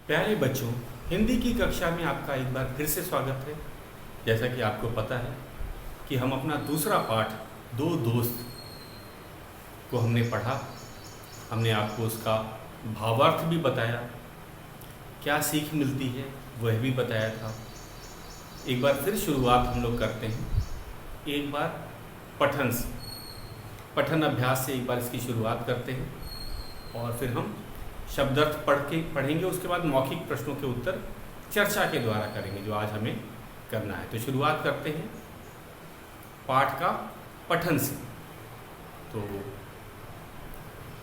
प्यारे बच्चों, हिंदी की कक्षा में आपका एक बार फिर से स्वागत है। जैसा कि आपको पता है कि हम अपना दूसरा पाठ दो दोस्त को हमने पढ़ा। हमने आपको उसका भावार्थ भी बताया, क्या सीख मिलती है वह भी बताया था। एक बार फिर शुरुआत हम लोग करते हैं। एक बार पठन अभ्यास से एक बार इसकी शुरुआत करते हैं और फिर हम शब्दार्थ पढ़ेंगे। उसके बाद मौखिक प्रश्नों के उत्तर चर्चा के द्वारा करेंगे, जो आज हमें करना है। तो शुरुआत करते हैं पाठ का पठन से। तो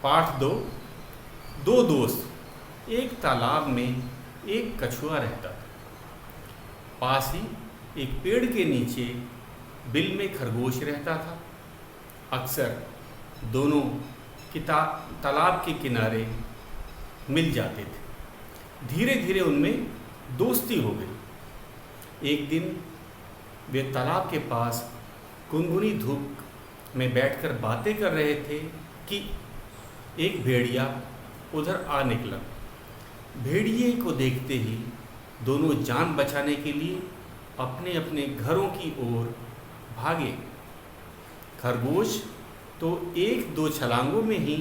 पाठ दो दोस्त। एक तालाब में एक कछुआ रहता था। पास ही एक पेड़ के नीचे बिल में खरगोश रहता था। अक्सर दोनों तालाब के किनारे मिल जाते थे। धीरे धीरे उनमें दोस्ती हो गई। एक दिन वे तालाब के पास गुनगुनी धूप में बैठकर बातें कर रहे थे कि एक भेड़िया उधर आ निकला। भेड़िए को देखते ही दोनों जान बचाने के लिए अपने अपने घरों की ओर भागे। खरगोश तो एक दो छलांगों में ही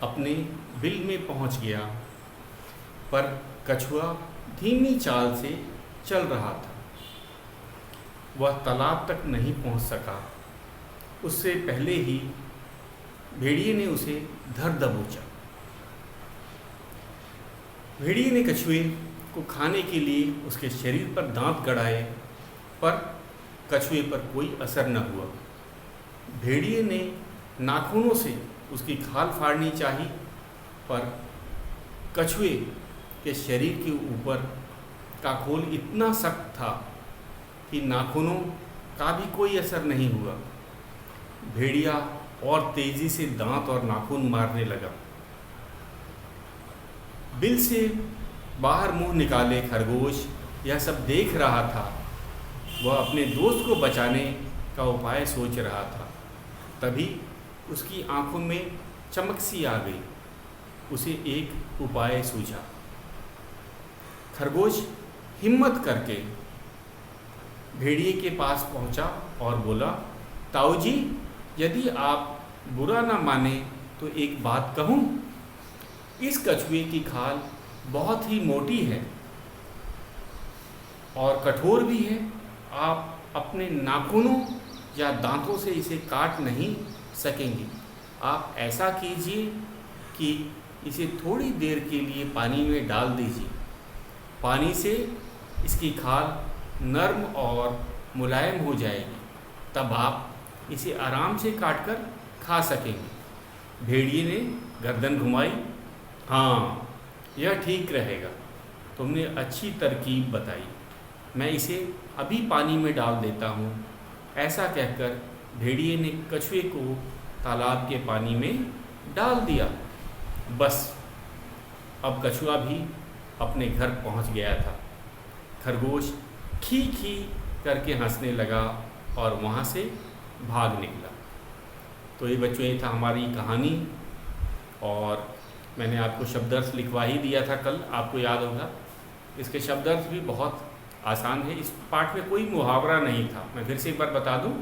अपने बिल में पहुंच गया, पर कछुआ धीमी चाल से चल रहा था। वह तालाब तक नहीं पहुंच सका। उससे पहले ही भेड़िए ने उसे धर दबोचा। भेड़िए ने कछुए को खाने के लिए उसके शरीर पर दांत गड़ाए, पर कछुए पर कोई असर न हुआ। भेड़िए ने नाखूनों से उसकी खाल फाड़नी चाहिए, पर कछुए के शरीर के ऊपर का खोल इतना सख्त था कि नाखूनों का भी कोई असर नहीं हुआ। भेड़िया और तेजी से दांत और नाखून मारने लगा। बिल से बाहर मुंह निकाले खरगोश यह सब देख रहा था। वह अपने दोस्त को बचाने का उपाय सोच रहा था। तभी उसकी आंखों में चमक सी आ गई। उसे एक उपाय सूझा। खरगोश हिम्मत करके भेड़िए के पास पहुंचा और बोला, ताऊ जी, यदि आप बुरा ना माने तो एक बात कहूं। इस कछुए की खाल बहुत ही मोटी है और कठोर भी है। आप अपने नाखूनों या दांतों से इसे काट नहीं सकेंगे। आप ऐसा कीजिए कि इसे थोड़ी देर के लिए पानी में डाल दीजिए। पानी से इसकी खाल नर्म और मुलायम हो जाएगी, तब आप इसे आराम से काटकर खा सकेंगे। भेड़िए ने गर्दन घुमाई। हाँ, यह ठीक रहेगा। तुमने अच्छी तरकीब बताई। मैं इसे अभी पानी में डाल देता हूँ। ऐसा कहकर भेड़िए ने कछुए को तालाब के पानी में डाल दिया। बस अब कछुआ भी अपने घर पहुंच गया था। खरगोश खी खी करके हंसने लगा और वहां से भाग निकला। तो ये बच्चों, ये था हमारी कहानी। और मैंने आपको शब्दार्थ लिखवा ही दिया था कल, आपको याद होगा। इसके शब्दार्थ भी बहुत आसान है। इस पाठ में कोई मुहावरा नहीं था। मैं फिर से एक बार बता दूं,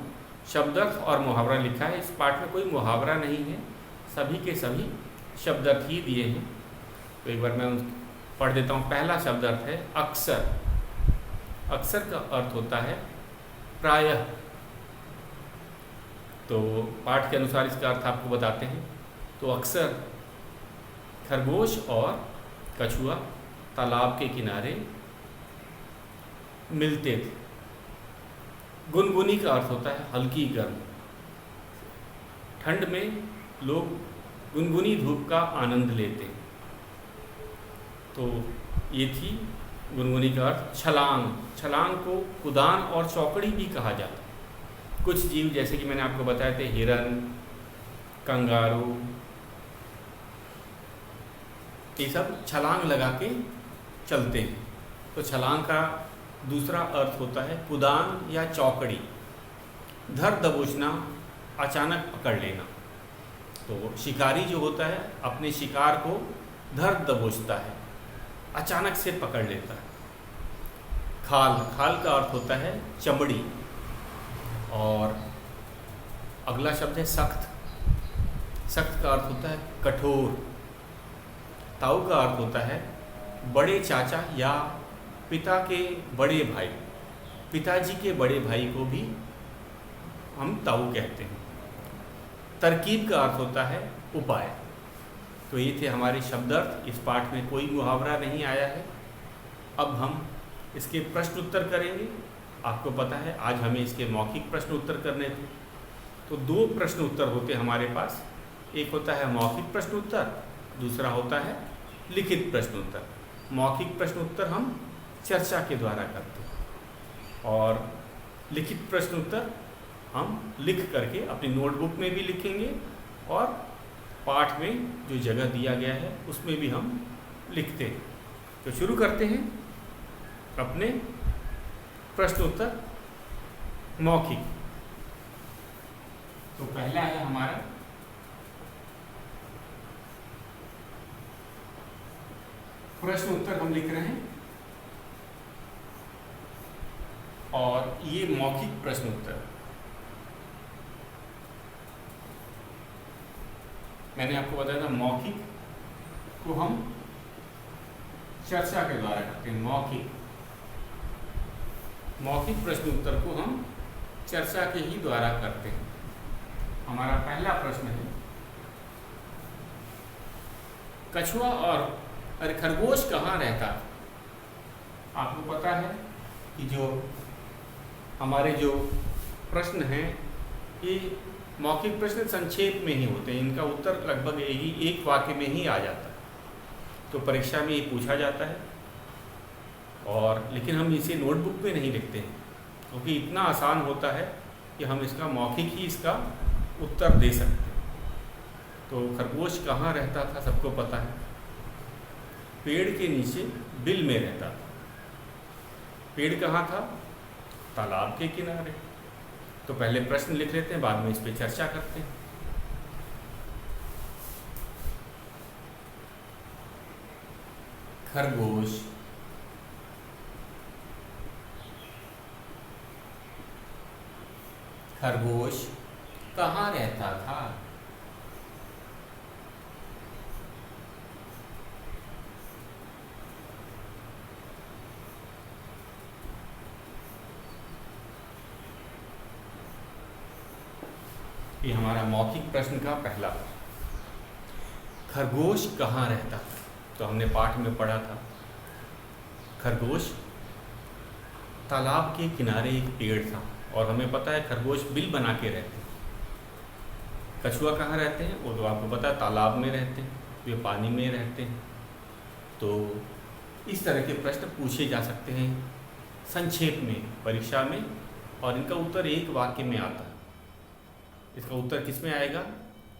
शब्दार्थ और मुहावरा लिखा है। इस पाठ में कोई मुहावरा नहीं है। सभी के सभी शब्दार्थ ही दिए हैं। तो एक बार मैं पढ़ देता हूँ। पहला शब्दार्थ है अक्सर। अक्सर का अर्थ होता है प्रायः। तो पाठ के अनुसार इसका अर्थ आपको बताते हैं। तो अक्सर खरगोश और कछुआ तालाब के किनारे मिलते थे। गुनगुनी का अर्थ होता है हल्की गर्म। ठंड में लोग गुनगुनी धूप का आनंद लेते हैं। तो ये थी गुनगुनी का अर्थ। छलांग। छलांग को कुदान और चौकड़ी भी कहा जाता है। कुछ जीव जैसे कि मैंने आपको बताए थे, हिरन, कंगारू, ये सब छलांग लगा के चलते हैं। तो छलांग का दूसरा अर्थ होता है कुदान या चौकड़ी। धर दबोचना, अचानक पकड़ लेना। तो शिकारी जो होता है अपने शिकार को धर दबोचता है। अचानक से पकड़ लेता है। खाल, खाल का अर्थ होता है चमड़ी। और अगला शब्द है सख्त। सख्त का अर्थ होता है कठोर। ताऊ का अर्थ होता है बड़े चाचा या पिता के बड़े भाई। पिताजी के बड़े भाई को भी हम ताऊ कहते हैं। तरकीब का अर्थ होता है उपाय। तो ये थे हमारे शब्दार्थ। इस पाठ में कोई मुहावरा नहीं आया है। अब हम इसके प्रश्न उत्तर करेंगे। आपको पता है आज हमें इसके मौखिक प्रश्न उत्तर करने थे। तो 2 प्रश्न उत्तर होते हैं हमारे पास। एक होता है मौखिक प्रश्न उत्तर, दूसरा होता है लिखित प्रश्न उत्तर। मौखिक प्रश्न उत्तर हम चर्चा के द्वारा करते हैं और लिखित प्रश्न उत्तर हम लिख करके अपनी नोटबुक में भी लिखेंगे और पाठ में जो जगह दिया गया है उसमें भी हम लिखते हैं। तो शुरू करते हैं अपने प्रश्न उत्तर मौखिक। तो पहला है हमारा प्रश्न उत्तर हम लिख रहे हैं और ये मौखिक प्रश्न उत्तर मैंने आपको बताया था। मौखिक को हम चर्चा के द्वारा करते हैं। मौखिक प्रश्न उत्तर को हम चर्चा के ही द्वारा करते हैं। हमारा पहला प्रश्न है कछुआ और खरगोश कहाँ रहता? आपको पता है कि जो हमारे जो प्रश्न हैं ये मौखिक प्रश्न संक्षेप में ही होते हैं। इनका उत्तर लगभग एक वाक्य में ही आ जाता है। तो परीक्षा में ये पूछा जाता है और लेकिन हम इसे नोटबुक में नहीं लिखते हैं क्योंकि इतना आसान होता है कि हम इसका मौखिक ही इसका उत्तर दे सकते हैं। तो खरगोश कहाँ रहता था सबको पता है। पेड़ के नीचे बिल में रहता था। पेड़ कहाँ था? तालाब के किनारे। तो पहले प्रश्न लिख लेते हैं, बाद में इस पर चर्चा करते हैं। खरगोश कहाँ रहता था? ये हमारा मौखिक प्रश्न का पहला। खरगोश कहाँ रहता था? तो हमने पाठ में पढ़ा था खरगोश तालाब के किनारे एक पेड़ था और हमें पता है खरगोश बिल बना के रहते हैं। कछुआ कहाँ रहते हैं? वो तो आपको पता है तालाब में रहते हैं, वे पानी में रहते हैं। तो इस तरह के प्रश्न पूछे जा सकते हैं संक्षेप में परीक्षा में और इनका उत्तर एक वाक्य में आता है। इसका उत्तर किस में आएगा?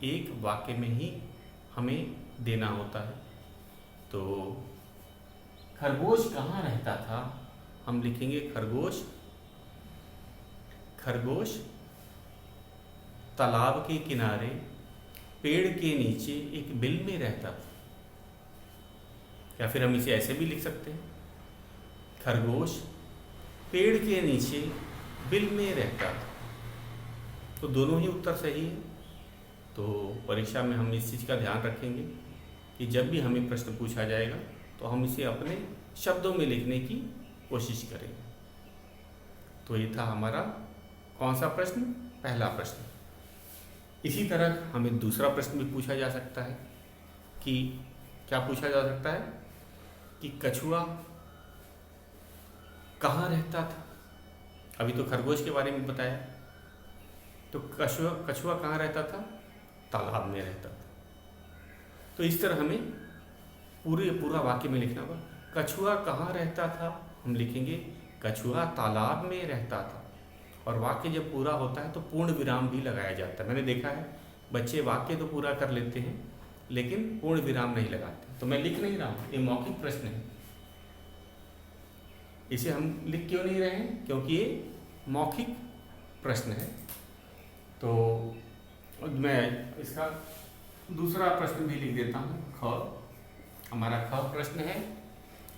एक वाक्य में ही हमें देना होता है। तो खरगोश कहाँ रहता था? हम लिखेंगे खरगोश तालाब के किनारे पेड़ के नीचे एक बिल में रहता था। या फिर हम इसे ऐसे भी लिख सकते हैं खरगोश पेड़ के नीचे बिल में रहता था। तो दोनों ही उत्तर सही है। तो परीक्षा में हम इस चीज़ का ध्यान रखेंगे कि जब भी हमें प्रश्न पूछा जाएगा तो हम इसे अपने शब्दों में लिखने की कोशिश करेंगे। तो ये था हमारा कौन सा प्रश्न? पहला प्रश्न। इसी तरह हमें दूसरा प्रश्न भी पूछा जा सकता है कि क्या पूछा जा सकता है कि कछुआ कहाँ रहता था? अभी तो खरगोश के बारे में बताया। तो कछुआ कहाँ रहता था? तालाब में रहता था। तो इस तरह हमें पूरा वाक्य में लिखना होगा। कछुआ कहाँ रहता था? हम लिखेंगे कछुआ तालाब में रहता था। और वाक्य जब पूरा होता है तो पूर्ण विराम भी लगाया जाता है। मैंने देखा है बच्चे वाक्य तो पूरा कर लेते हैं लेकिन पूर्ण विराम नहीं लगाते। तो मैं लिख नहीं रहा हूँ, ये मौखिक प्रश्न है। इसे हम लिख क्यों नहीं रहे हैं? क्योंकि ये मौखिक प्रश्न है। तो मैं इसका दूसरा प्रश्न भी लिख देता हूँ। ख हमारा ख प्रश्न है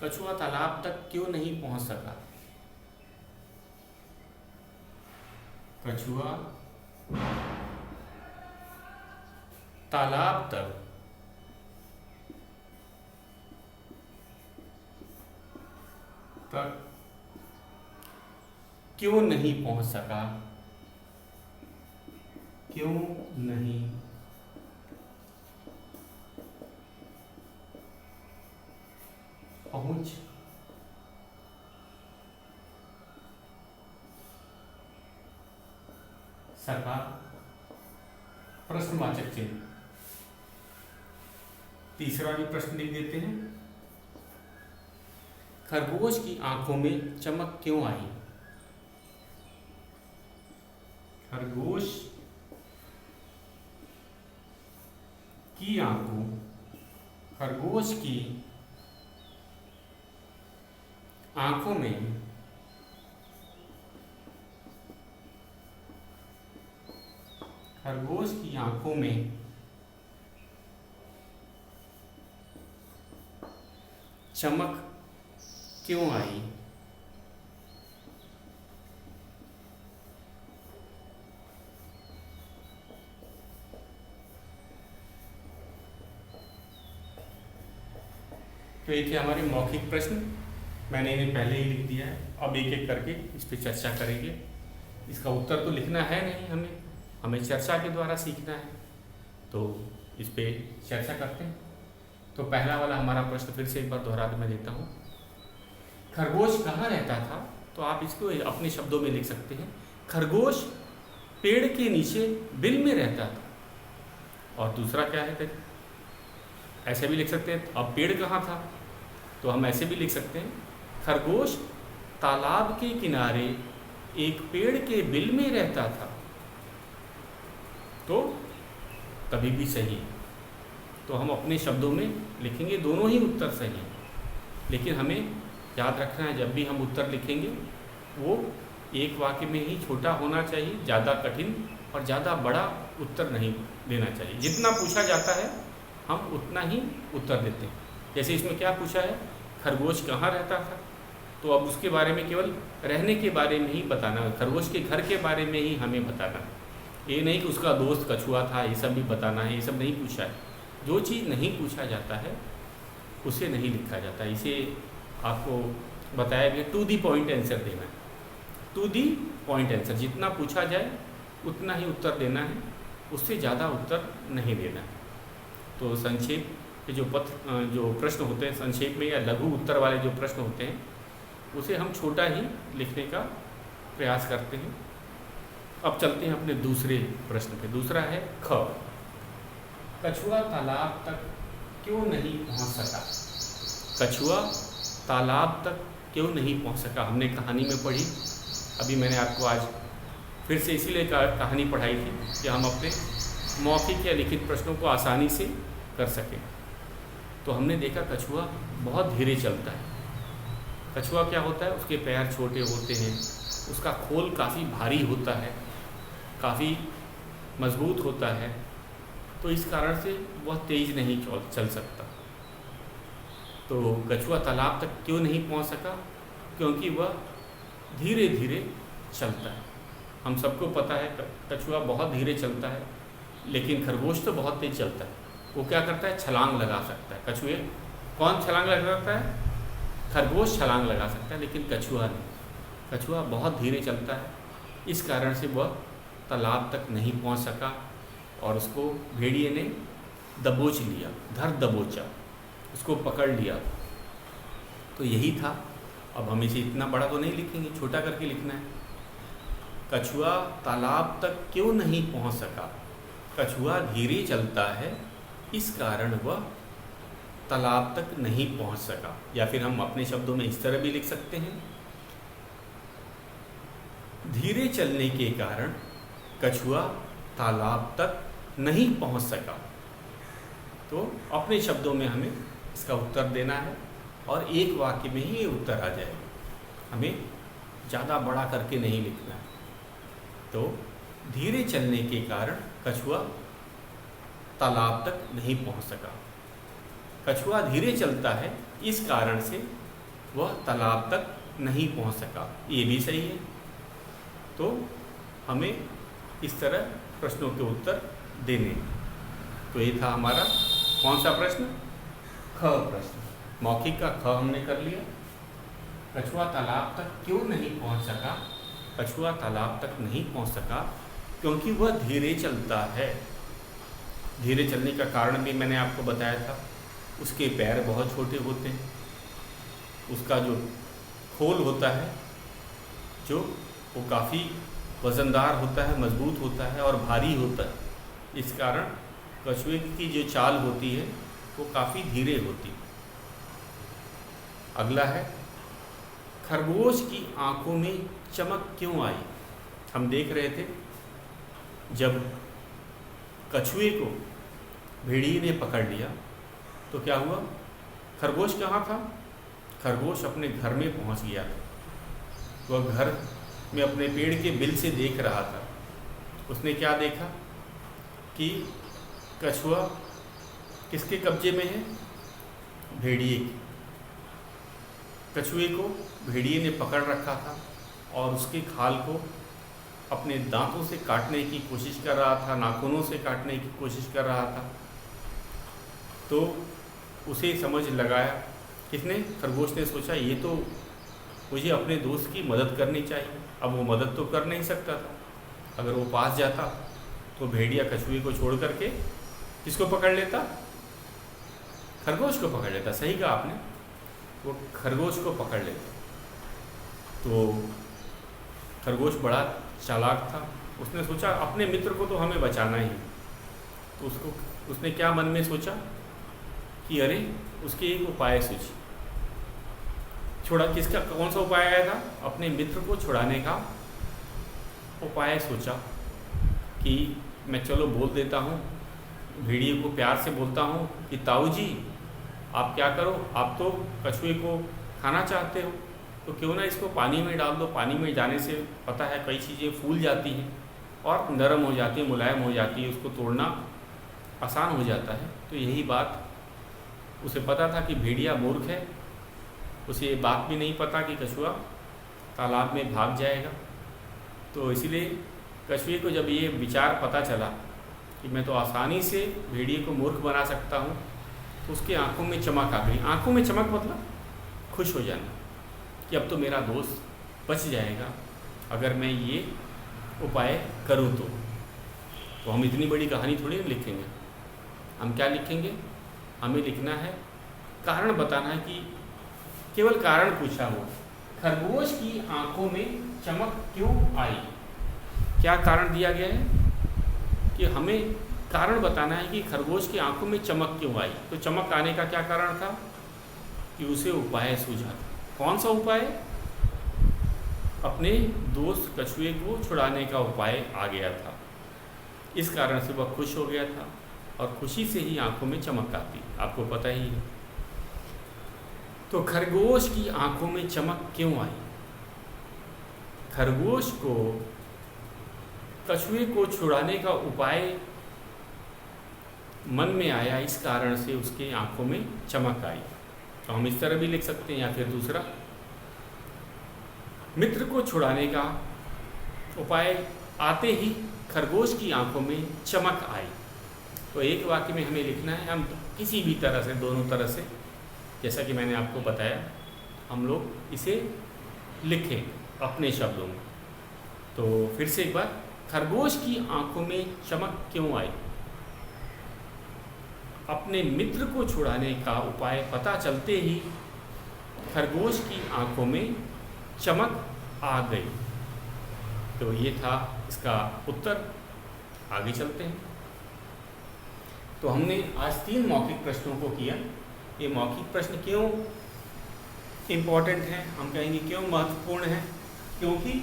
कछुआ तालाब तक क्यों नहीं पहुंच सका? कछुआ तालाब तक क्यों नहीं पहुंच सका? क्यों नहीं पहुंच सका? प्रश्नवाचक चिन्ह। तीसरा भी प्रश्न लिख देते हैं। खरगोश की आंखों में चमक क्यों आई? खरगोश की आंखों खरगोश की आंखों में खरगोश की आंखों में चमक क्यों आई? तो ये थे हमारे मौखिक प्रश्न। मैंने इन्हें पहले ही लिख दिया है, अब एक एक करके इस पर चर्चा करेंगे। इसका उत्तर तो लिखना है नहीं, हमें चर्चा के द्वारा सीखना है, तो इस पे चर्चा करते हैं। तो पहला वाला हमारा प्रश्न फिर से एक बार दोहरा मैं देता हूँ। खरगोश कहाँ रहता था? तो आप इसको अपने शब्दों में लिख सकते हैं। खरगोश पेड़ के नीचे बिल में रहता था। और दूसरा क्या है, फिर ऐसे भी लिख सकते हैं। अब पेड़ कहाँ था? तो हम ऐसे भी लिख सकते हैं, खरगोश तालाब के किनारे एक पेड़ के बिल में रहता था। तो कभी भी सही है। तो हम अपने शब्दों में लिखेंगे, दोनों ही उत्तर सही हैं। लेकिन हमें याद रखना है, जब भी हम उत्तर लिखेंगे वो एक वाक्य में ही छोटा होना चाहिए, ज़्यादा कठिन और ज़्यादा बड़ा उत्तर नहीं देना चाहिए। जितना पूछा जाता है हम उतना ही उत्तर देते हैं। जैसे इसमें क्या पूछा है, खरगोश कहाँ रहता था, तो अब उसके बारे में केवल रहने के बारे में ही बताना है, खरगोश के घर के बारे में ही हमें बताना है। ये नहीं कि उसका दोस्त कछुआ था, ये सब भी बताना है, ये सब नहीं पूछा है। जो चीज़ नहीं पूछा जाता है उसे नहीं लिखा जाता। इसे आपको बताया गया टू दी पॉइंट आंसर देना है। टू दी पॉइंट आंसर, जितना पूछा जाए उतना ही उत्तर देना है, उससे ज़्यादा उत्तर नहीं देना है। तो संक्षेप के जो प्रश्न होते हैं संक्षेप में, या लघु उत्तर वाले जो प्रश्न होते हैं, उसे हम छोटा ही लिखने का प्रयास करते हैं। अब चलते हैं अपने दूसरे प्रश्न पे। दूसरा है ख, कछुआ तालाब तक क्यों नहीं पहुंच सका? कछुआ तालाब तक क्यों नहीं पहुंच सका? हमने कहानी में पढ़ी, अभी मैंने आपको आज फिर से इसीलिए कहानी पढ़ाई थी कि हम अपने मौखिक या लिखित प्रश्नों को आसानी से कर सकें। तो हमने देखा कछुआ बहुत धीरे चलता है। कछुआ क्या होता है, उसके पैर छोटे होते हैं, उसका खोल काफ़ी भारी होता है, काफ़ी मजबूत होता है, तो इस कारण से वह तेज़ नहीं चल सकता। तो कछुआ तालाब तक क्यों नहीं पहुंच सका? क्योंकि वह धीरे धीरे चलता है। हम सबको पता है कछुआ बहुत धीरे चलता है, लेकिन खरगोश तो बहुत तेज चलता है। वो क्या करता है, छलांग लगा सकता है। कछुए कौन छलांग लगा सकता है? खरगोश छलांग लगा सकता है, लेकिन कछुआ नहीं। कछुआ बहुत धीरे चलता है, इस कारण से वह तालाब तक नहीं पहुंच सका और उसको भेड़िए ने दबोच लिया, धर दबोचा, उसको पकड़ लिया। तो यही था। अब हम इसे इतना बड़ा तो नहीं लिखेंगे, छोटा करके लिखना है। कछुआ तालाब तक क्यों नहीं पहुंच सका? कछुआ धीरे चलता है, इस कारण वह तालाब तक नहीं पहुंच सका। या फिर हम अपने शब्दों में इस तरह भी लिख सकते हैं, धीरे चलने के कारण कछुआ तालाब तक नहीं पहुंच सका। तो अपने शब्दों में हमें इसका उत्तर देना है और एक वाक्य में ही ये उत्तर आ जाएगा। हमें ज़्यादा बड़ा करके नहीं लिखना है। तो धीरे चलने के कारण कछुआ तालाब तक नहीं पहुंच सका। कछुआ धीरे चलता है, इस कारण से वह तालाब तक नहीं पहुंच सका। ये भी सही है। तो हमें इस तरह प्रश्नों के उत्तर देने। तो ये था हमारा कौन सा प्रश्न? ख प्रश्न। मौखिक का ख हमने कर लिया। कछुआ तालाब तक क्यों नहीं पहुंच सका? कछुआ तालाब तक नहीं पहुंच सका क्योंकि वह धीरे चलता है। धीरे चलने का कारण भी मैंने आपको बताया था। उसके पैर बहुत छोटे होते हैं, उसका जो खोल होता है जो वो काफ़ी वज़नदार होता है, मजबूत होता है और भारी होता है। इस कारण कछुए की जो चाल होती है वो काफ़ी धीरे होती है। अगला है, खरगोश की आंखों में चमक क्यों आई? हम देख रहे थे जब कछुए को भेड़िए ने पकड़ लिया तो क्या हुआ? खरगोश कहाँ था? खरगोश अपने घर में पहुँच गया था। वह घर में अपने पेड़ के बिल से देख रहा था। उसने क्या देखा कि कछुआ किसके कब्जे में है? भेड़िए के। कछुए को भेड़िए ने पकड़ रखा था और उसके खाल को अपने दांतों से काटने की कोशिश कर रहा था, नाखूनों से काटने की कोशिश कर रहा था। तो उसे समझ लगाया किसने? खरगोश ने सोचा ये तो मुझे अपने दोस्त की मदद करनी चाहिए। अब वो मदद तो कर नहीं सकता था। अगर वो पास जाता तो भेड़िया कछुए को छोड़ करके किसको पकड़ लेता? खरगोश को पकड़ लेता। सही कहा आपने, वो खरगोश को पकड़ लेता। तो खरगोश बड़ा चालाक था। उसने सोचा अपने मित्र को तो हमें बचाना ही। तो उसने क्या मन में सोचा कि अरे उसके एक उपाय सोची। किसका कौन सा उपाय आया था? अपने मित्र को छुड़ाने का उपाय सोचा कि मैं चलो बोल देता हूँ, भेड़िए को प्यार से बोलता हूँ कि ताऊ जी आप क्या करो, आप तो कछुए को खाना चाहते हो तो क्यों ना इसको पानी में डाल दो। पानी में जाने से पता है कई चीज़ें फूल जाती हैं और नरम हो जाती है, मुलायम हो जाती है, उसको तोड़ना आसान हो जाता है। तो यही बात उसे पता था कि भेड़िया मूर्ख है। उसे ये बात भी नहीं पता कि कछुआ तालाब में भाग जाएगा। तो इसलिए कछुए को जब ये विचार पता चला कि मैं तो आसानी से भेड़िए को मूर्ख बना सकता हूँ, तो उसकी आंखों में चमक आ गई। आंखों में चमक मतलब खुश हो जाना कि अब तो मेरा दोस्त बच जाएगा अगर मैं ये उपाय करूँ। तो हम इतनी बड़ी कहानी थोड़ी ना लिखेंगे। हम क्या लिखेंगे? हमें लिखना है, कारण बताना है कि केवल कारण पूछा हो। खरगोश की आंखों में चमक क्यों आई? क्या कारण दिया गया है कि हमें कारण बताना है कि खरगोश की आंखों में चमक क्यों आई। तो चमक आने का क्या कारण था? कि उसे उपाय सूझा था। कौन सा उपाय? अपने दोस्त कछुए को छुड़ाने का उपाय आ गया था। इस कारण से वह खुश हो गया था और खुशी से ही आंखों में चमक आती, आपको पता ही है। तो खरगोश की आंखों में चमक क्यों आई? खरगोश को कछुए को छुड़ाने का उपाय मन में आया, इस कारण से उसके आंखों में चमक आई। तो हम इस तरह भी लिख सकते हैं, या फिर दूसरा, मित्र को छुड़ाने का उपाय आते ही खरगोश की आंखों में चमक आई। तो एक वाक्य में हमें लिखना है। हम किसी भी तरह से, दोनों तरह से, जैसा कि मैंने आपको बताया, हम लोग इसे लिखें अपने शब्दों में। तो फिर से एक बार, खरगोश की आंखों में चमक क्यों आई? अपने मित्र को छुड़ाने का उपाय पता चलते ही खरगोश की आंखों में चमक आ गई। तो ये था इसका उत्तर। आगे चलते हैं। तो हमने आज 3 मौखिक प्रश्नों को किया। ये मौखिक प्रश्न क्यों इम्पॉर्टेंट हैं, हम कहेंगे क्यों महत्वपूर्ण है? क्योंकि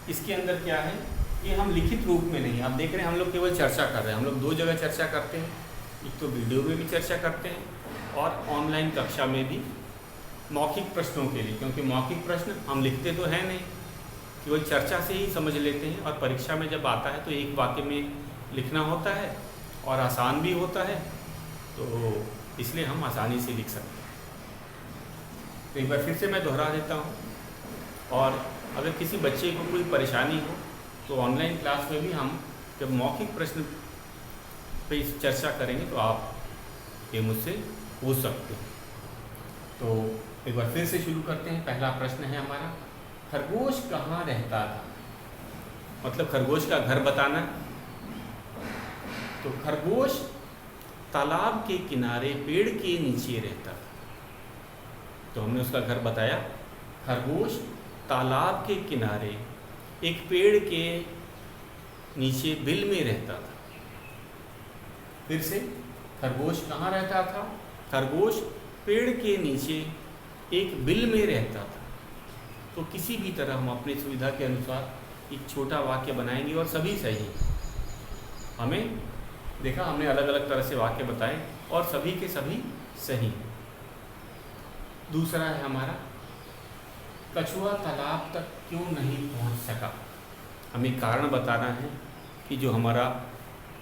इसके अंदर क्या है, ये हम लिखित रूप में नहीं, आप देख रहे हैं हम लोग केवल चर्चा कर रहे हैं। हम लोग 2 जगह चर्चा करते हैं, एक तो वीडियो में भी चर्चा करते हैं और ऑनलाइन कक्षा में भी मौखिक प्रश्नों के लिए। क्योंकि मौखिक प्रश्न हम लिखते तो हैं नहीं, केवल चर्चा से ही समझ लेते हैं, और परीक्षा में जब आता है तो एक वाक्य में लिखना होता है और आसान भी होता है, तो इसलिए हम आसानी से लिख सकते हैं। तो एक बार फिर से मैं दोहरा देता हूँ। और अगर किसी बच्चे को कोई परेशानी हो तो ऑनलाइन क्लास में भी हम जब मौखिक प्रश्न पे चर्चा करेंगे तो आप ये मुझसे पूछ सकते हैं। तो एक बार फिर से शुरू करते हैं। पहला प्रश्न है हमारा, खरगोश कहाँ रहता था? मतलब खरगोश का घर बताना। तो खरगोश तालाब के किनारे पेड़ के नीचे रहता था। तो हमने उसका घर बताया। खरगोश तालाब के किनारे एक पेड़ के नीचे बिल में रहता था। फिर से, खरगोश कहाँ रहता था? खरगोश पेड़ के नीचे एक बिल में रहता था। तो किसी भी तरह हम अपनी सुविधा के अनुसार एक छोटा वाक्य बनाएंगे और सभी सही। हमें देखा, हमने अलग अलग तरह से वाक्य बताए और सभी के सभी सही। दूसरा है हमारा, कछुआ तालाब तक क्यों नहीं पहुंच सका? हमें कारण बताना है कि जो हमारा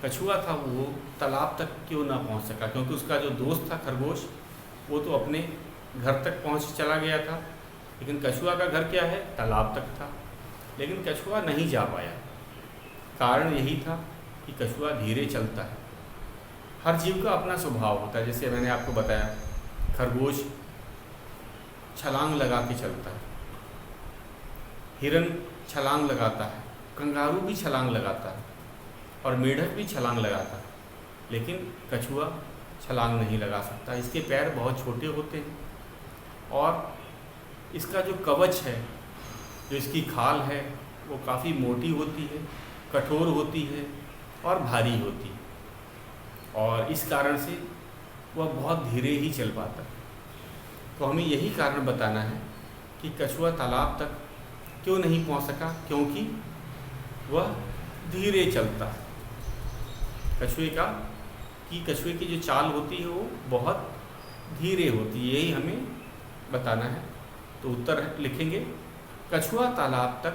कछुआ था वो तालाब तक क्यों ना पहुंच सका। क्योंकि उसका जो दोस्त था खरगोश, वो तो अपने घर तक पहुंच चला गया था, लेकिन कछुआ का घर क्या है? तालाब तक था। लेकिन कछुआ नहीं जा पाया। कारण यही था कि कछुआ धीरे चलता है। हर जीव का अपना स्वभाव होता है। जैसे मैंने आपको बताया, खरगोश छलांग लगा के चलता है, हिरन छलांग लगाता है, कंगारू भी छलांग लगाता है और मेढक भी छलांग लगाता है। लेकिन कछुआ छलांग नहीं लगा सकता। इसके पैर बहुत छोटे होते हैं और इसका जो कवच है, जो इसकी खाल है, वो काफ़ी मोटी होती है, कठोर होती है और भारी होती है। और इस कारण से वह बहुत धीरे ही चल पाता है। तो हमें यही कारण बताना है कि कछुआ तालाब तक क्यों नहीं पहुंच सका, क्योंकि वह धीरे चलता है। कछुए की जो चाल होती है वो बहुत धीरे होती है। यही हमें बताना है। तो उत्तर लिखेंगे, कछुआ तालाब तक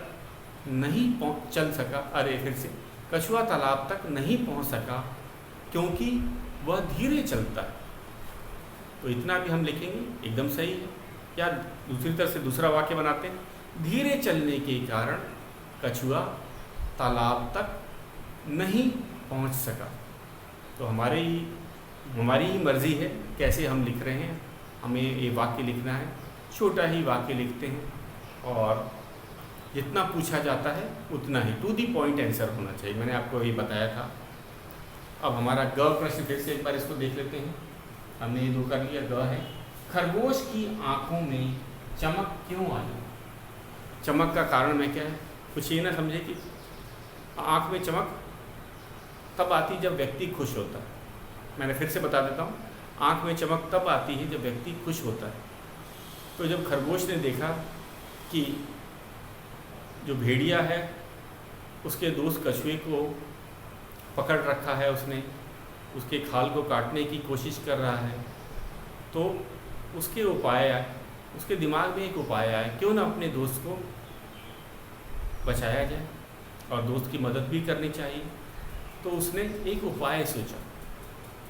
नहीं चल सका। फिर से, कछुआ तालाब तक नहीं पहुंच सका क्योंकि वह धीरे चलता है। तो इतना भी हम लिखेंगे, एकदम सही है। या दूसरी तरह से दूसरा वाक्य बनाते हैं, धीरे चलने के कारण कछुआ तालाब तक नहीं पहुंच सका। तो हमारी ही मर्ज़ी है कैसे हम लिख रहे हैं। हमें ये वाक्य लिखना है, छोटा ही वाक्य लिखते हैं और जितना पूछा जाता है उतना ही टू दी पॉइंट आंसर होना चाहिए। मैंने आपको ये बताया था। अब हमारा ग प्रश्न फिर से एक बार इसको देख लेते हैं। हमने ये 2 कर लिया। ग है, खरगोश की आंखों में चमक क्यों आई? चमक का कारण में क्या है? कुछ ये ना समझे कि आँख में चमक तब आती जब व्यक्ति खुश होता है। मैंने फिर से बता देता हूँ, आँख में चमक तब आती है जब व्यक्ति खुश होता है। तो जब खरगोश ने देखा कि जो भेड़िया है उसके दोस्त कछुए को पकड़ रखा है, उसके खाल को काटने की कोशिश कर रहा है, तो उसके दिमाग में एक उपाय आया, क्यों ना अपने दोस्त को बचाया जाए और दोस्त की मदद भी करनी चाहिए। तो उसने एक उपाय सोचा।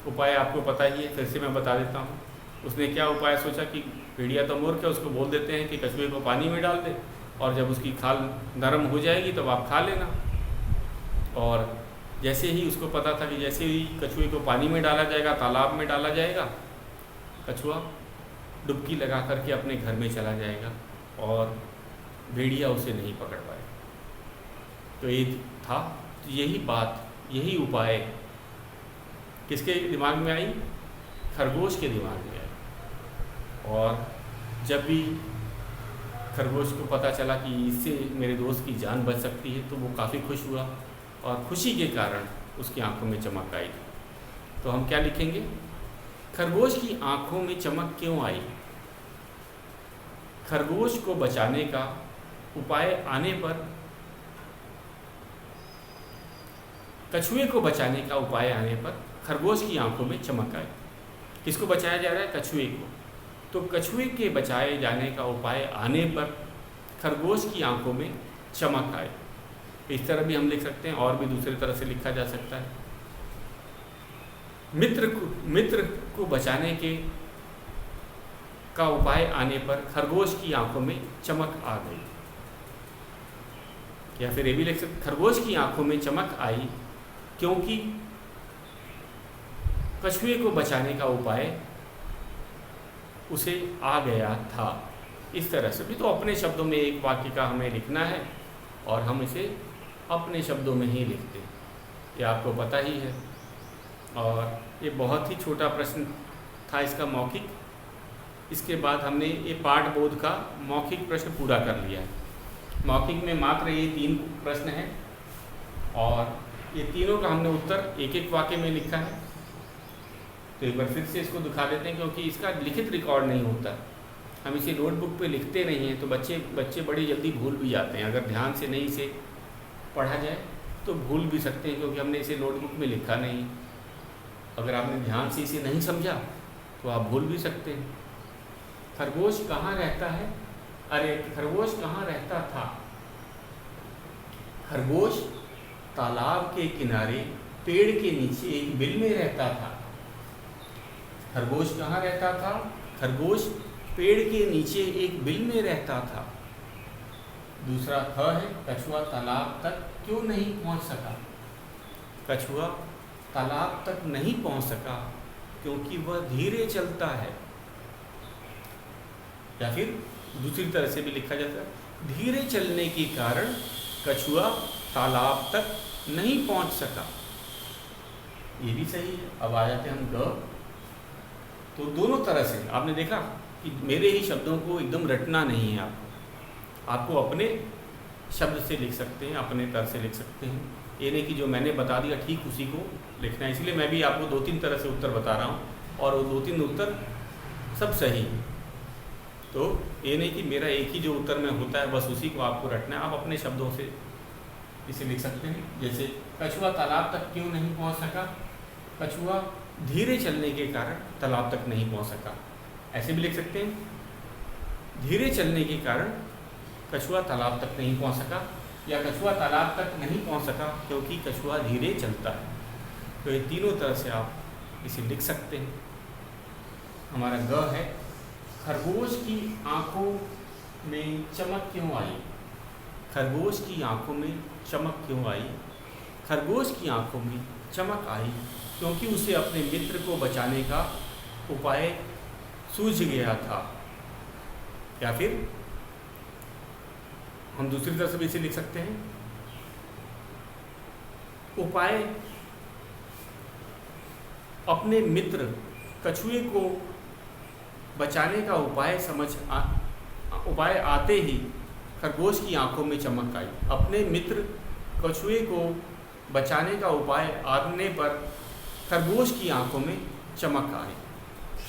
उपाय आपको पता ही है, फिर से मैं बता देता हूँ। उसने क्या उपाय सोचा कि भेड़िया तो मूर्ख है, उसको बोल देते हैं कि कछुए को पानी में डाल दे और जब उसकी खाल नरम हो जाएगी तब आप खा लेना। और जैसे ही उसको पता था कि जैसे ही कछुए को पानी में डाला जाएगा, तालाब में डाला जाएगा, कछुआ डुबकी लगा करके अपने घर में चला जाएगा और भेड़िया उसे नहीं पकड़ पाएगा। तो ये था, तो यही उपाय किसके दिमाग में आई? खरगोश के दिमाग में आई। और जब भी खरगोश को पता चला कि इससे मेरे दोस्त की जान बच सकती है, तो वो काफ़ी खुश हुआ और खुशी के कारण उसकी आंखों में चमक आई। तो हम क्या लिखेंगे? खरगोश की आंखों में चमक क्यों आई? खरगोश को बचाने का उपाय आने पर, कछुए को बचाने का उपाय आने पर खरगोश की आंखों में चमक आई। किसको बचाया जा रहा है? कछुए को। तो कछुए के बचाए जाने का उपाय आने पर खरगोश की आंखों में चमक आए। इस तरह भी हम लिख सकते हैं और भी दूसरी तरह से लिखा जा सकता है। मित्र को बचाने के का उपाय आने पर खरगोश की आंखों में चमक आ गई। या फिर ये भी लिख सकते, खरगोश की आंखों में चमक आई क्योंकि कछुए को बचाने का उपाय उसे आ गया था। इस तरह से भी तो अपने शब्दों में एक वाक्य का हमें लिखना है और हम इसे अपने शब्दों में ही लिखते हैं, ये आपको पता ही है। और ये बहुत ही छोटा प्रश्न था इसका मौखिक। इसके बाद हमने ये पाठ बोध का मौखिक प्रश्न पूरा कर लिया है। मौखिक में मात्र ये 3 प्रश्न हैं और ये तीनों का हमने उत्तर एक एक वाक्य में लिखा है। तो एक बार फिर से इसको दिखा देते हैं, क्योंकि इसका लिखित रिकॉर्ड नहीं होता, हम इसे नोटबुक पे लिखते नहीं हैं, तो बच्चे बड़ी जल्दी भूल भी जाते हैं। अगर ध्यान से नहीं इसे पढ़ा जाए तो भूल भी सकते हैं, क्योंकि हमने इसे नोटबुक में लिखा नहीं। अगर आपने ध्यान से इसे नहीं समझा तो आप भूल भी सकते हैं। खरगोश कहाँ रहता है? अरे खरगोश कहाँ रहता था? खरगोश तालाब के किनारे पेड़ के नीचे एक बिल में रहता था। खरगोश कहाँ रहता था? खरगोश पेड़ के नीचे एक बिल में रहता था। दूसरा ख है, कछुआ तालाब तक क्यों नहीं पहुँच सका? कछुआ तालाब तक नहीं पहुँच सका क्योंकि वह धीरे चलता है। या फिर दूसरी तरह से भी लिखा जाता है, धीरे चलने के कारण कछुआ तालाब तक नहीं पहुँच सका। ये भी सही है। अब आ जाते हैं हम ग। तो दोनों तरह से आपने देखा कि मेरे ही शब्दों को एकदम रटना नहीं है आपको अपने शब्द से लिख सकते हैं, अपने तरह से लिख सकते हैं। ये नहीं कि जो मैंने बता दिया ठीक उसी को लिखना है। इसलिए मैं भी आपको 2-3 तरह से उत्तर बता रहा हूँ और वो 2-3 उत्तर सब सही हैं। तो ये नहीं कि मेरा एक ही जो उत्तर में होता है बस उसी को आपको रटना है। आप अपने शब्दों से इसे लिख सकते हैं। जैसे कछुआ तालाब तक क्यों नहीं पहुँच सका? कछुआ धीरे चलने के कारण तालाब तक नहीं पहुँच सका। ऐसे भी लिख सकते हैं, धीरे चलने के कारण कछुआ तालाब तक नहीं पहुँच सका, या कछुआ तालाब तक नहीं पहुँच सका क्योंकि कछुआ धीरे चलता है। तो ये तीनों तरह से आप इसे लिख सकते हैं। हमारा ग है, खरगोश की आंखों में चमक क्यों आई? खरगोश की आंखों में चमक क्यों आई? खरगोश की आंखों में चमक आई क्योंकि उसे अपने मित्र को बचाने का उपाय सूझ गया था। या फिर हम दूसरी तरह से भी इसे लिख सकते हैं, उपाय अपने मित्र कछुए को बचाने का उपाय आते ही खरगोश की आंखों में चमक आई। अपने मित्र कछुए को बचाने का उपाय आने पर खरगोश की आंखों में चमक आई।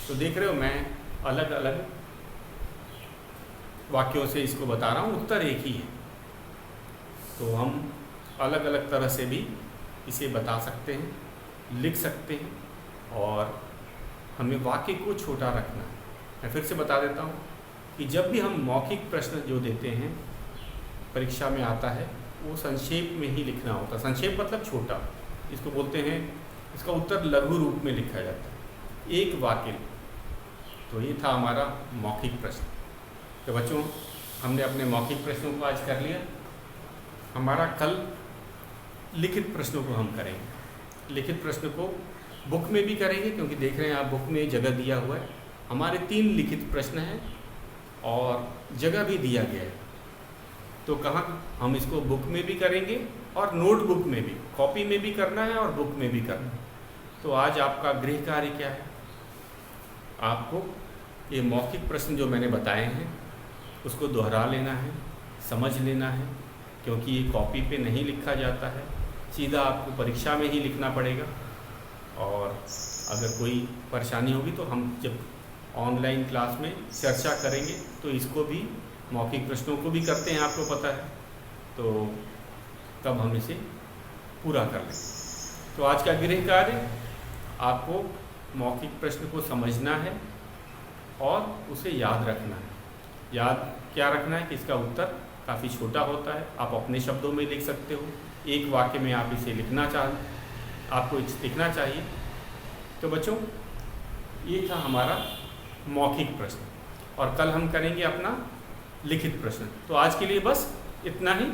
तो देख रहे हो मैं अलग अलग वाक्यों से इसको बता रहा हूँ, उत्तर एक ही है। तो हम अलग अलग तरह से भी इसे बता सकते हैं, लिख सकते हैं, और हमें वाक्य को छोटा रखना है। मैं फिर से बता देता हूँ कि जब भी हम मौखिक प्रश्न जो देते हैं परीक्षा में आता है वो संक्षेप में ही लिखना होता है। संक्षेप मतलब छोटा, इसको बोलते हैं, इसका उत्तर लघु रूप में लिखा जाता है, एक वाक्य। तो ये था हमारा मौखिक प्रश्न। तो बच्चों हमने अपने मौखिक प्रश्नों को आज कर लिया। हमारा कल लिखित प्रश्नों को हम करेंगे। लिखित प्रश्न को बुक में भी करेंगे, क्योंकि देख रहे हैं आप बुक में जगह दिया हुआ है। हमारे 3 लिखित प्रश्न हैं और जगह भी दिया गया है। तो कहाँ हम इसको बुक में भी करेंगे और नोटबुक में भी, कॉपी में भी करना है और बुक में भी करना है। तो आज आपका गृह कार्य क्या है? आपको ये मौखिक प्रश्न जो मैंने बताए हैं उसको दोहरा लेना है, समझ लेना है, क्योंकि ये कॉपी पे नहीं लिखा जाता है, सीधा आपको परीक्षा में ही लिखना पड़ेगा। और अगर कोई परेशानी होगी तो हम जब ऑनलाइन क्लास में चर्चा करेंगे तो इसको भी, मौखिक प्रश्नों को भी करते हैं, आपको पता है, तो तब हम इसे पूरा कर लेंगे। तो आज का गृह कार्य, आपको मौखिक प्रश्न को समझना है और उसे याद रखना है। याद क्या रखना है कि इसका उत्तर काफ़ी छोटा होता है, आप अपने शब्दों में लिख सकते हो, एक वाक्य में आप इसे आपको लिखना चाहिए। तो बच्चों ये था हमारा मौखिक प्रश्न। और कल हम करेंगे अपना लिखित प्रश्न। तो आज के लिए बस इतना ही।